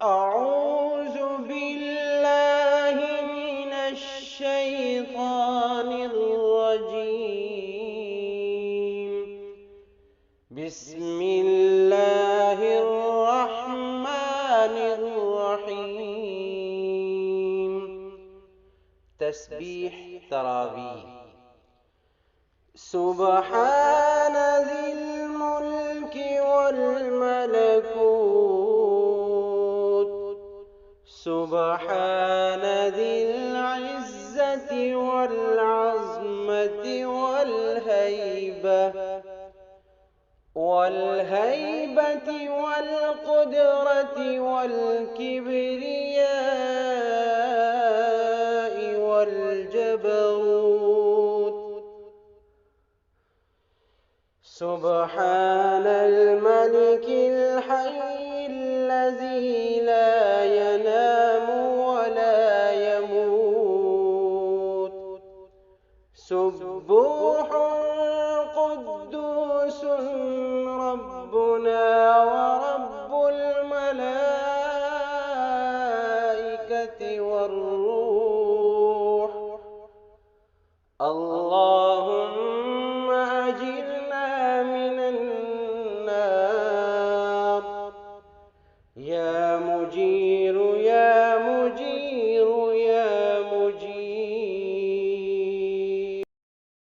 أعوذ بالله من الشيطان الرجيم. بسم الله الرحمن الرحيم. تسبيح تراويح. سبحان ذي الملك والملكوت، سبحان ذي العزة والعظمة والهيبة والقدرة والكبرياء والجبروت. سبحان الملك الحي الذي لا ينام ولا يموت. سبوح قدوس ربنا ورب الملائكة والروح. الله